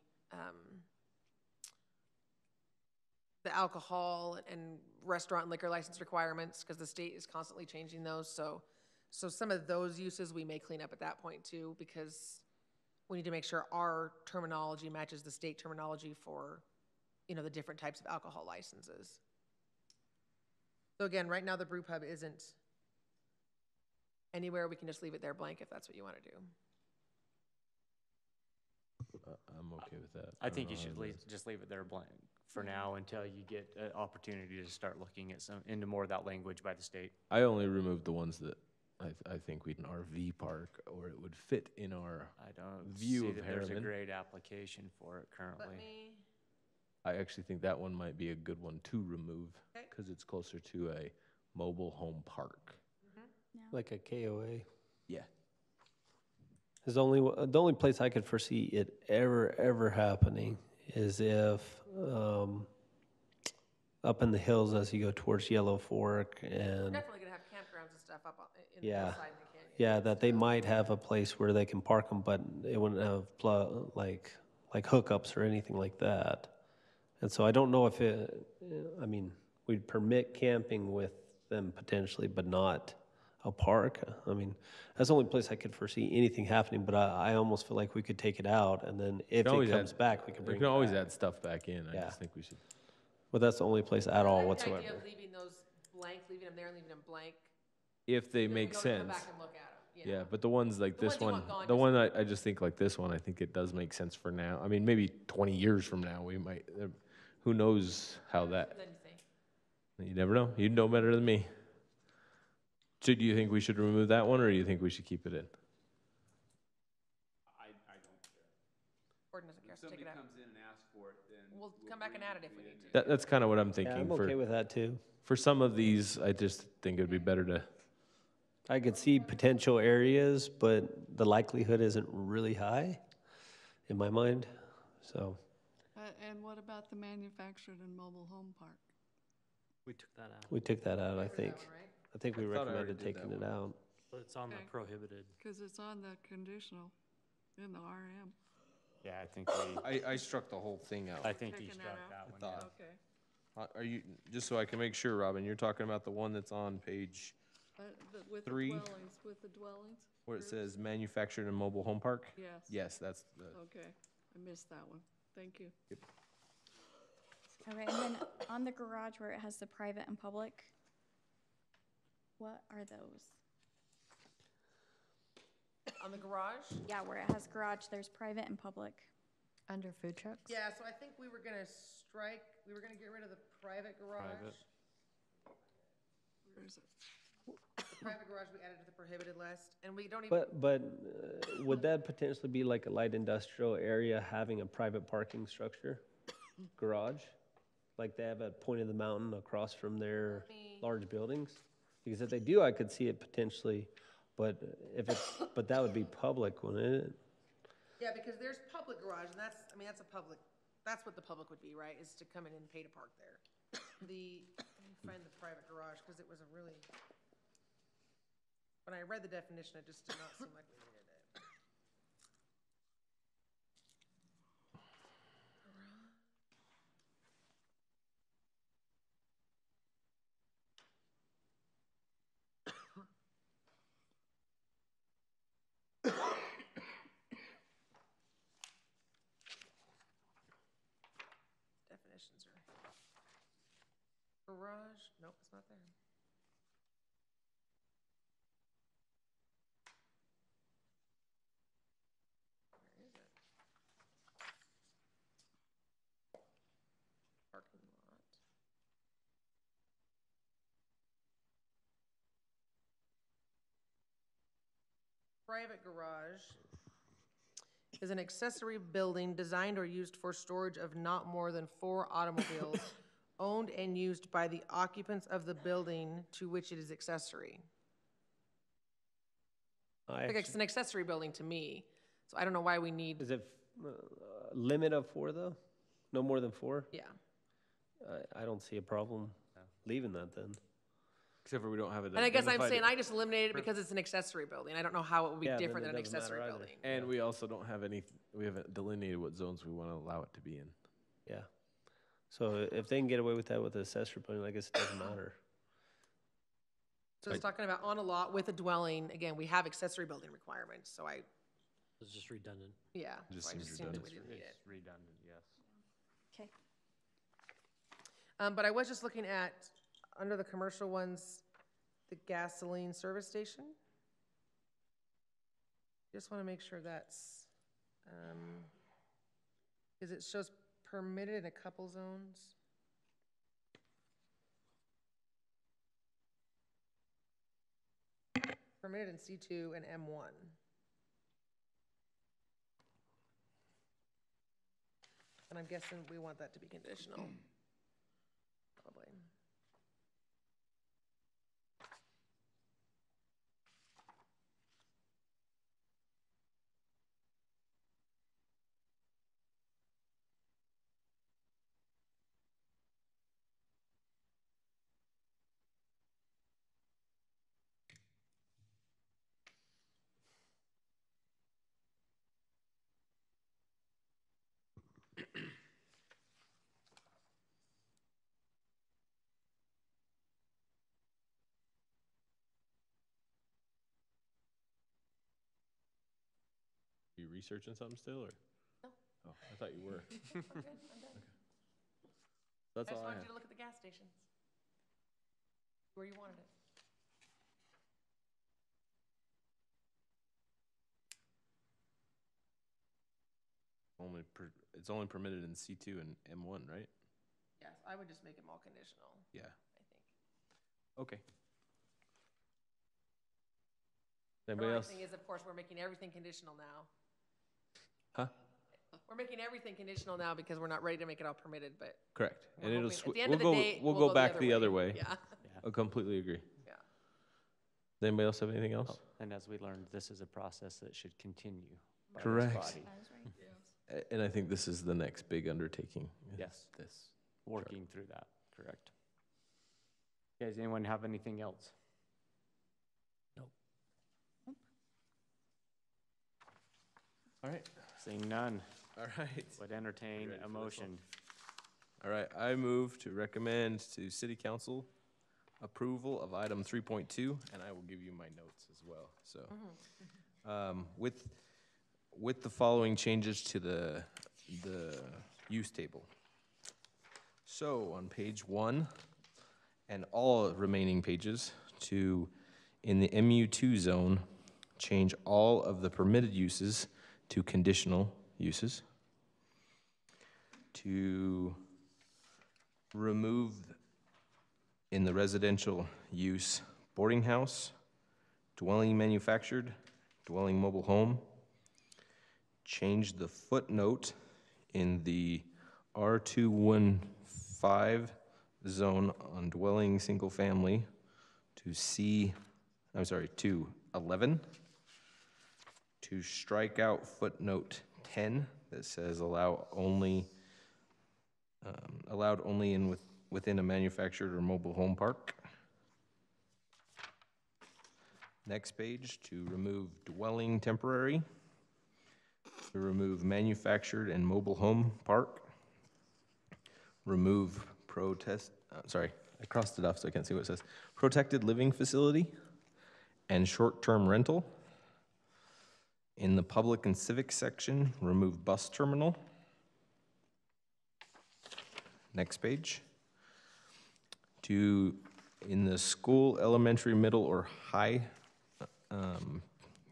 alcohol and restaurant and liquor license requirements, because the state is constantly changing those. So some of those uses we may clean up at that point too, because we need to make sure our terminology matches the state terminology for, you know, the different types of alcohol licenses. So again, right now the brew pub isn't anywhere. We can just leave it there blank if that's what you want to do. I'm okay with that. I don't think know you how should it is. just leave it there blank for now until you get an opportunity to start looking at into more of that language by the state. I only removed the ones that I think we'd an RV park, or it would fit in our I don't view see of that there's a Harriman. great application for it currently. Let me, I actually think that one might be a good one to remove Okay. because it's closer to a mobile home park. Like a KOA. Yeah. Is the only place I could foresee it ever happening is if up in the hills as you go towards Yellow Fork we're and definitely gonna have campgrounds and stuff up in the Yeah. hillside in the canyon. yeah, that they might have a place where they can park them, but it wouldn't have like hookups or anything like that. And so I don't know if I mean, we'd permit camping with them potentially, but not a park. I mean, that's the only place I could foresee anything happening, but I almost feel like we could take it out, and then if can always it comes add- back, we can We bring can it always back. add stuff back in. I Yeah. just think we should. But that's the only place at I all like the whatsoever. idea of leaving those blank, leaving them there and leaving them blank. If they Then we make know to come sense. back and look at 'em, Yeah, but the ones like The this ones you one, want gone, the just- one I just think like this one, I think it does make sense for now. I mean, maybe 20 years from now, we might, who knows how that, Then you think. you never know. You'd know better than me. So do you think we should remove that one, or do you think we should keep it in? Gordon doesn't care, so take it out. in and asks for it, then. We'll come back and add it if we need to. That's kind of what I'm Yeah, thinking. I'm okay with that too. For some of these, I just think it'd be better to, I could see potential areas, but the likelihood isn't really high in my mind, so. And what about the manufactured and mobile home park? We took that out. We took that out, I Remember think. that one, right? I think we I thought I already recommended did that taking it one. out. But it's on the Okay. prohibited. Because it's on the conditional in the RM. Yeah, I think I struck the whole thing out. I think you Taking that struck out? that one. thought- yeah. Okay. Are you, just so I can make sure, Robin, you're talking about the one that's on page With the 3? dwellings, with the dwellings? where it says manufactured and mobile home park? Yes. Yes, that's the, Okay, I missed that one. Thank you. Okay, and then on the garage where it has the private and public, what are those? On the garage? Yeah, where it has garage, there's private and public. Under food trucks? Yeah, so I think we were gonna we were gonna get rid of the private garage. Private. Where is it? private garage we added to the prohibited list, and we don't even, But would that potentially be like a light industrial area having a private parking structure, garage? Like they have at Point of the Mountain across from their large buildings? Because if they do, I could see it potentially, but but that would be public, wouldn't it? yeah, because there's public garage, and that's, I mean, that's a public, that's what the public would be, right, is to come in and pay to park there. Let me find the private garage, because it was a really, when I read the definition, it just did not seem like we needed it. Definitions are, garage, nope, it's not there. Where is it? Parking lot. Private garage is an accessory building designed or used for storage of not more than 4 automobiles owned and used by the occupants of the building to which it is accessory. Like it's an accessory building to me, so I don't know why we need, Is it limit of 4 though? No more than 4? yeah. I don't see a problem leaving that then. Except for we don't have it And I guess I'm identified. saying I just eliminated it because it's an accessory building. I don't know how it would be Yeah, then different it than an doesn't matter accessory either. building. And we also don't have any, we haven't delineated what zones we want to allow it to be in. Yeah. So if they can get away with that with the accessory building, I guess it doesn't matter. So it's talking about on a lot with a dwelling, again, we have accessory building requirements, so I, It's just redundant. yeah. Just so I seems just assumed that we redundant. didn't need it. It's redundant, yes. Okay. But I was just looking at, under the commercial ones, the gasoline service station. Just want to make sure that's, because it shows permitted in a couple zones. Permitted in C2 and M1. And I'm guessing we want that to be conditional. Probably. You researching something still, or? No. Oh, I thought you were. I'm good, I'm done. That's I all just I wanted have. you to look at the gas stations. Where you wanted it. It's only permitted in C2 and M1, right? Yes, I would just make them all conditional, Yeah. I think. Okay. The Anybody only else? thing is, of course, we're making everything conditional now. Huh? We're making everything conditional now because we're not ready to make it all permitted, but Correct. we're And it'll, hoping, at the end of the we'll day, go, we'll go back the other way. Yeah, I completely agree. yeah. Does anybody else have anything else? Oh, and as we learned, this is a process that should continue by this Correct. body, And I think this is the next big undertaking. is Yes. This. working through that, correct? Guys, anyone have anything else? Nope. All right. Seeing none, All right. would entertain ready a for this motion. All right. I move to recommend to City Council approval of item 3.2, and I will give you my notes as well. So, with the following changes to the use table. So on page 1 and all remaining pages in the MU2 zone, change all of the permitted uses to conditional uses. To remove in the residential use boarding house, dwelling manufactured, dwelling mobile home. Change the footnote in the R215 zone on dwelling single family to to 11. To strike out footnote 10 that says allowed only within a manufactured or mobile home park. Next page, to remove dwelling temporary, to remove manufactured and mobile home park, remove I crossed it off so I can't see what it says, protected living facility and short-term rental. In the public and civic section, remove bus terminal. Next page. In the school, elementary, middle, or high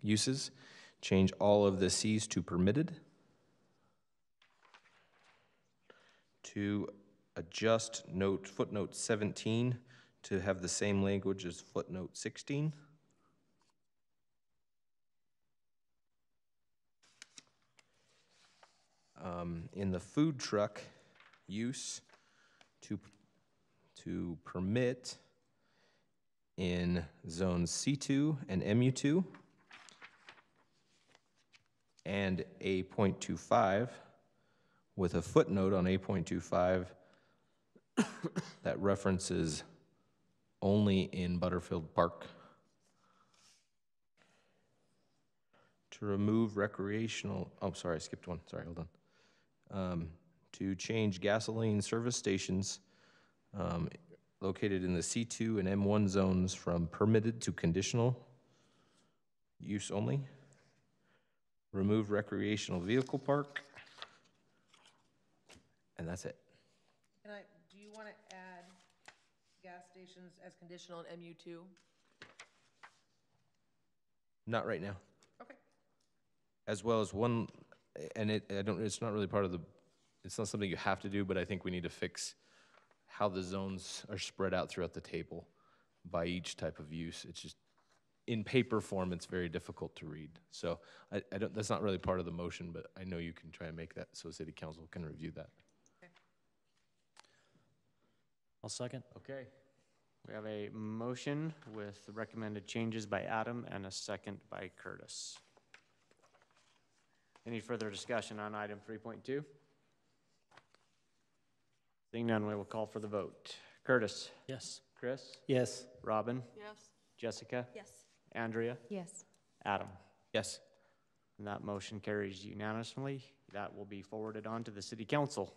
uses, change all of the C's to permitted. To adjust footnote 17 to have the same language as footnote 16. In the food truck use, to permit in zones C2 and MU2 and A.25 with a footnote on A.25 that references only in Butterfield Park. To remove recreational, I skipped one, sorry, hold on. To change gasoline service stations located in the C2 and M1 zones from permitted to conditional use only. Remove recreational vehicle park. And that's it. Do you want to add gas stations as conditional in MU2? Not right now. Okay. As well as one, and it's not really it's not something you have to do, but I think we need to fix how the zones are spread out throughout the table by each type of use. It's just, in paper form, it's very difficult to read. So that's not really part of the motion, but I know you can try and make that so City Council can review that. Okay. I'll second. Okay. We have a motion with the recommended changes by Adam and a second by Curtis. Any further discussion on item 3.2? Seeing none, we will call for the vote. Curtis? Yes. Chris? Yes. Robin? Yes. Jessica? Yes. Andrea? Yes. Adam? Yes. And that motion carries unanimously. That will be forwarded on to the City Council.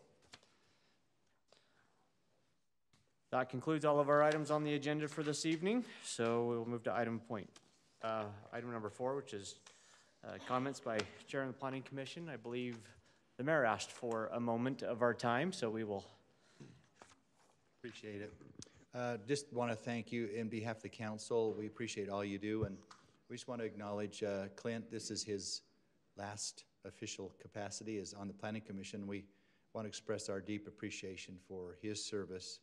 That concludes all of our items on the agenda for this evening. So we will move to item number 4, which is comments by Chair of the Planning Commission. I believe the mayor asked for a moment of our time, so we will. Appreciate it. Just want to thank you in behalf of the council. We appreciate all you do, and we just want to acknowledge Clint. This is his last official capacity as on the Planning Commission. We want to express our deep appreciation for his service.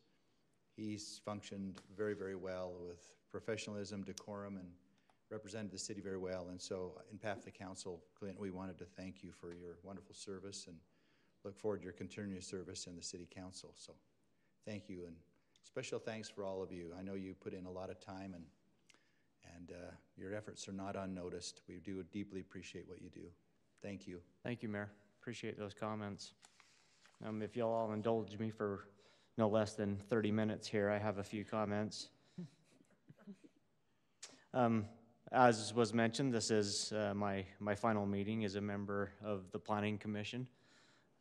He's functioned very, very well with professionalism, decorum, and represented the city very well. And so, in behalf of the council, Clint, we wanted to thank you for your wonderful service and look forward to your continued service in the city council. So, thank you, and special thanks for all of you. I know you put in a lot of time, and your efforts are not unnoticed. We do deeply appreciate what you do. Thank you. Thank you, Mayor. Appreciate those comments. If you'll all indulge me for no less than 30 minutes here, I have a few comments. As was mentioned, this is my final meeting as a member of the Planning Commission,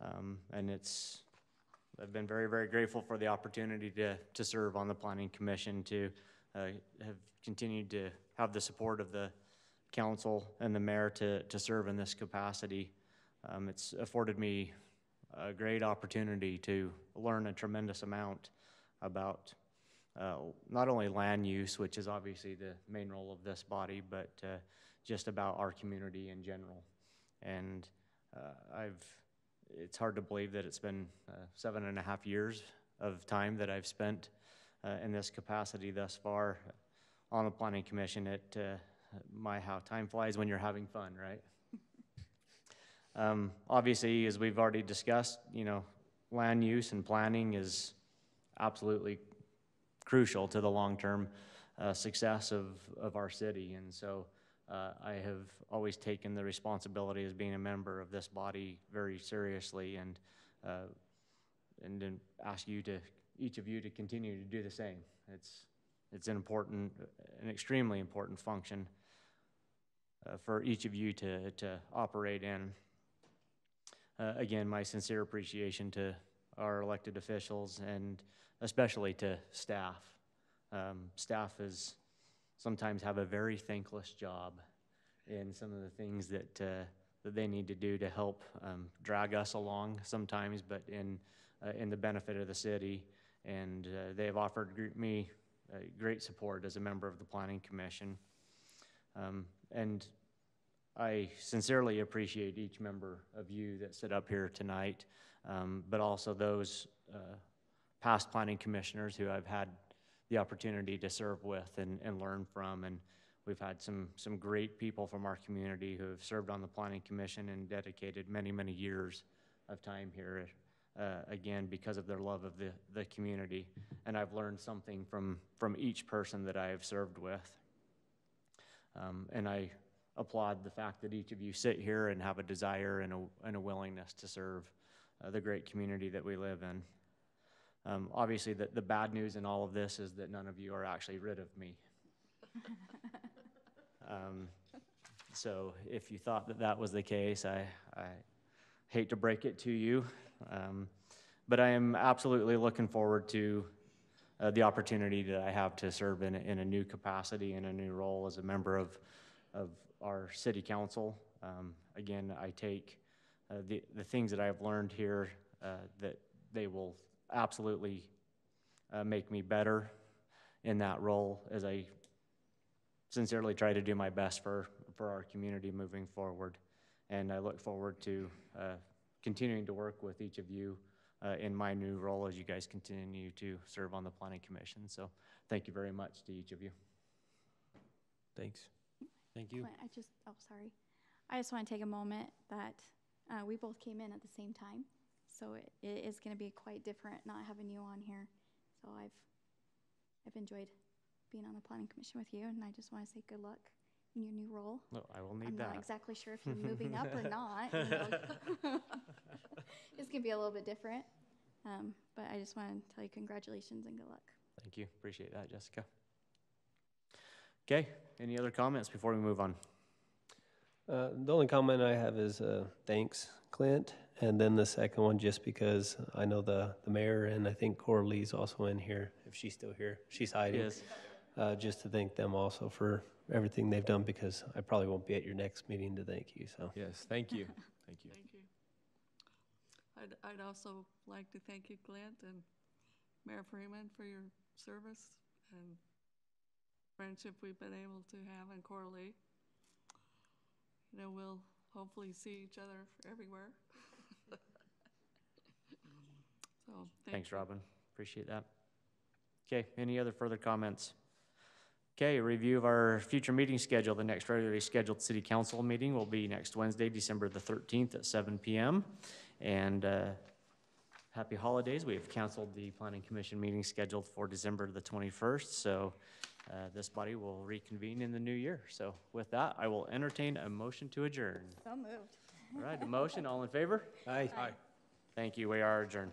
and I've been very, very grateful for the opportunity to serve on the Planning Commission, to have continued to have the support of the council and the mayor to serve in this capacity. It's afforded me a great opportunity to learn a tremendous amount about not only land use, which is obviously the main role of this body, but just about our community in general. And it's hard to believe that it's been 7.5 years of time that I've spent in this capacity thus far on the Planning Commission. It how time flies when you're having fun, right? Obviously, as we've already discussed, land use and planning is absolutely crucial to the long-term success of our city. And so I have always taken the responsibility as being a member of this body very seriously, and then ask each of you to continue to do the same. It's an extremely important function for each of you to operate in. Again, my sincere appreciation to our elected officials and especially to staff. Staff sometimes have a very thankless job in some of the things that they need to do to help drag us along sometimes, but in the benefit of the city. And they have offered me great support as a member of the Planning Commission. And I sincerely appreciate each member of you that sit up here tonight, but also those past planning commissioners who I've had the opportunity to serve with and learn from. And we've had some great people from our community who have served on the Planning Commission and dedicated many, many years of time here, again, because of their love of the community. And I've learned something from each person that I have served with. And I applaud the fact that each of you sit here and have a desire and a willingness to serve the great community that we live in. Obviously, the bad news in all of this is that none of you are actually rid of me. So if you thought that was the case, I hate to break it to you, but I am absolutely looking forward to the opportunity that I have to serve in a new capacity, in a new role as a member of our city council. Again, I take the things that I have learned here, that they will absolutely make me better in that role, as I sincerely try to do my best for our community moving forward. And I look forward to continuing to work with each of you in my new role as you guys continue to serve on the Planning Commission. So thank you very much to each of you. Thanks. Thank you. I just want to take a moment that we both came in at the same time. So it is going to be quite different not having you on here. So I've enjoyed being on the Planning Commission with you, and I just want to say good luck in your new role. No, I will need I'm that. not exactly sure if you're moving up or not. It's going to be a little bit different. But I just want to tell you congratulations and good luck. Thank you. Appreciate that, Jessica. Okay, any other comments before we move on? The only comment I have is thanks, Clint. And then the second one, just because I know the mayor and I think Corley's also in here, if she's still here. She's hiding. Yes. Just to thank them also for everything they've done, because I probably won't be at your next meeting to thank you. So Yes, thank you. Thank you. Thank you. I'd also like to thank you, Clint, and Mayor Freeman for your service and friendship we've been able to have in Corley. We'll hopefully see each other everywhere. So Thanks, Robin. Appreciate that. Okay, any other further comments? Okay, a review of our future meeting schedule. The next regularly scheduled city council meeting will be next Wednesday, December the 13th at 7 p.m. And happy holidays. We have canceled the Planning Commission meeting scheduled for December the 21st. So this body will reconvene in the new year. So with that, I will entertain a motion to adjourn. So moved. All right, a motion. All in favor? Aye. Thank you. We are adjourned.